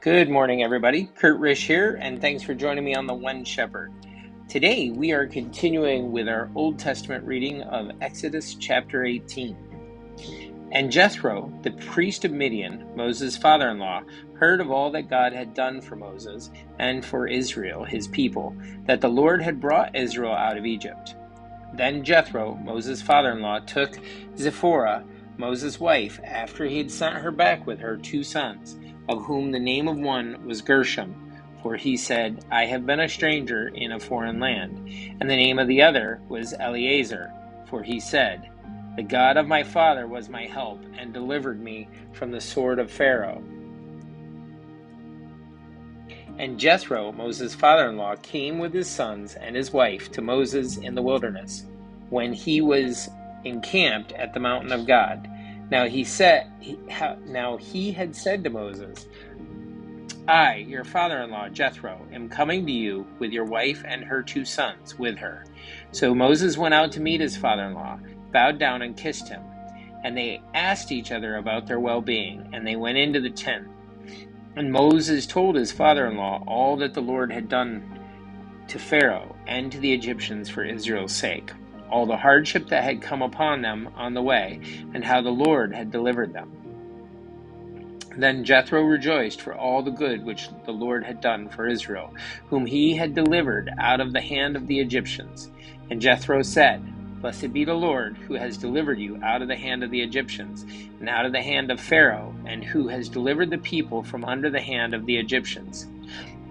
Good morning, everybody. Kurt Risch here, and thanks for joining me on The One Shepherd. Today, we are continuing with our Old Testament reading of Exodus chapter 18. And Jethro, the priest of Midian, Moses' father-in-law, heard of all that God had done for Moses and for Israel, his people, that the Lord had brought Israel out of Egypt. Then Jethro, Moses' father-in-law, took Zipporah, Moses' wife, after he had sent her back with her 2 sons, of whom the name of one was Gershom, for he said, I have been a stranger in a foreign land. And the name of the other was Eleazar, for he said, the God of my father was my help, and delivered me from the sword of Pharaoh. And Jethro, Moses' father-in-law, came with his sons and his wife to Moses in the wilderness, when he was encamped at the mountain of God. Now he had said to Moses, I, your father-in-law, Jethro, am coming to you with your wife and her 2 sons with her. So Moses went out to meet his father-in-law, bowed down and kissed him. And they asked each other about their well-being, and they went into the tent. And Moses told his father-in-law all that the Lord had done to Pharaoh and to the Egyptians for Israel's sake, all the hardship that had come upon them on the way, and how the Lord had delivered them. Then Jethro rejoiced for all the good which the Lord had done for Israel, whom he had delivered out of the hand of the Egyptians. And Jethro said, Blessed be the Lord, who has delivered you out of the hand of the Egyptians, and out of the hand of Pharaoh, and who has delivered the people from under the hand of the Egyptians.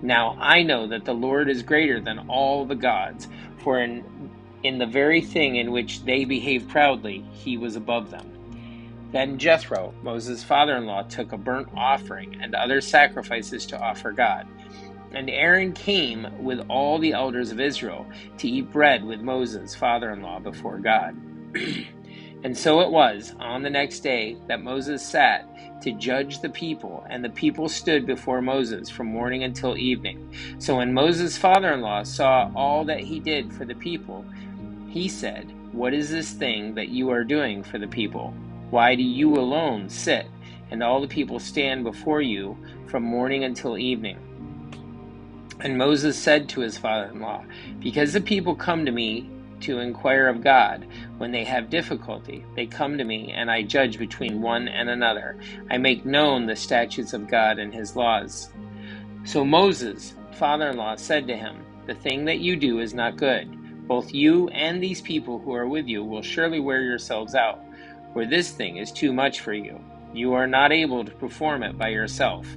Now I know that the Lord is greater than all the gods, for in the very thing in which they behaved proudly, he was above them. Then Jethro, Moses' father-in-law, took a burnt offering and other sacrifices to offer God. And Aaron came with all the elders of Israel to eat bread with Moses' father-in-law before God. And so it was on the next day that Moses sat to judge the people, and the people stood before Moses from morning until evening. So when Moses' father-in-law saw all that he did for the people, he said, What is this thing that you are doing for the people? Why do you alone sit, and all the people stand before you from morning until evening? And Moses said to his father-in-law, Because the people come to me to inquire of God, when they have difficulty, they come to me, and I judge between one and another. I make known the statutes of God and his laws. So Moses' father-in-law said to him, The thing that you do is not good. Both you and these people who are with you will surely wear yourselves out, for this thing is too much for you. You are not able to perform it by yourself.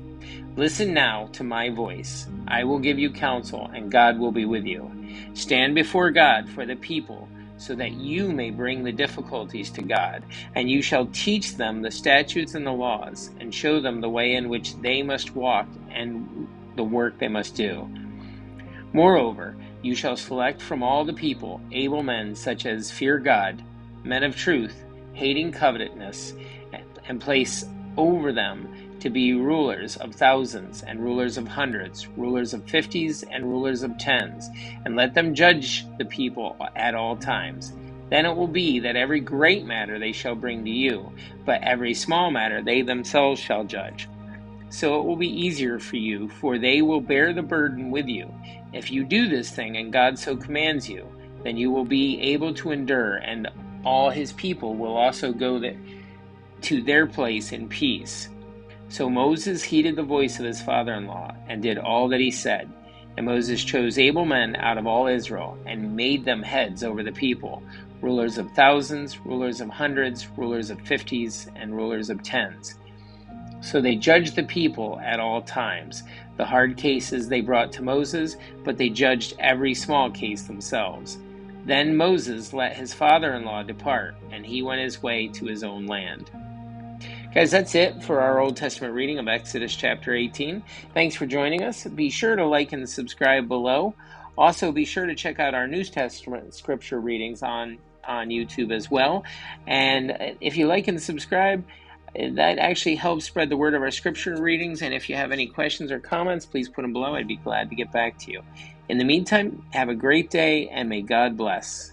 Listen now to my voice. I will give you counsel, and God will be with you. Stand before God for the people, so that you may bring the difficulties to God, and you shall teach them the statutes and the laws, and show them the way in which they must walk and the work they must do. Moreover, you shall select from all the people able men such as fear God, men of truth, hating covetousness, and place over them to be rulers of thousands and rulers of hundreds, rulers of 50s and rulers of 10s, and let them judge the people at all times. Then it will be that every great matter they shall bring to you, but every small matter they themselves shall judge. So it will be easier for you, for they will bear the burden with you. If you do this thing, and God so commands you, then you will be able to endure, and all his people will also go to their place in peace. So Moses heeded the voice of his father-in-law, and did all that he said. And Moses chose able men out of all Israel, and made them heads over the people, rulers of thousands, rulers of hundreds, rulers of 50s, and rulers of 10s. So they judged the people at all times. The hard cases they brought to Moses, but they judged every small case themselves. Then Moses let his father-in-law depart, and he went his way to his own land. Guys, that's it for our Old Testament reading of Exodus chapter 18. Thanks for joining us. Be sure to like and subscribe below. Also, be sure to check out our New Testament scripture readings on YouTube as well. And if you like and subscribe, that actually helps spread the word of our scripture readings. And if you have any questions or comments, please put them below. I'd be glad to get back to you. In the meantime, have a great day, and may God bless.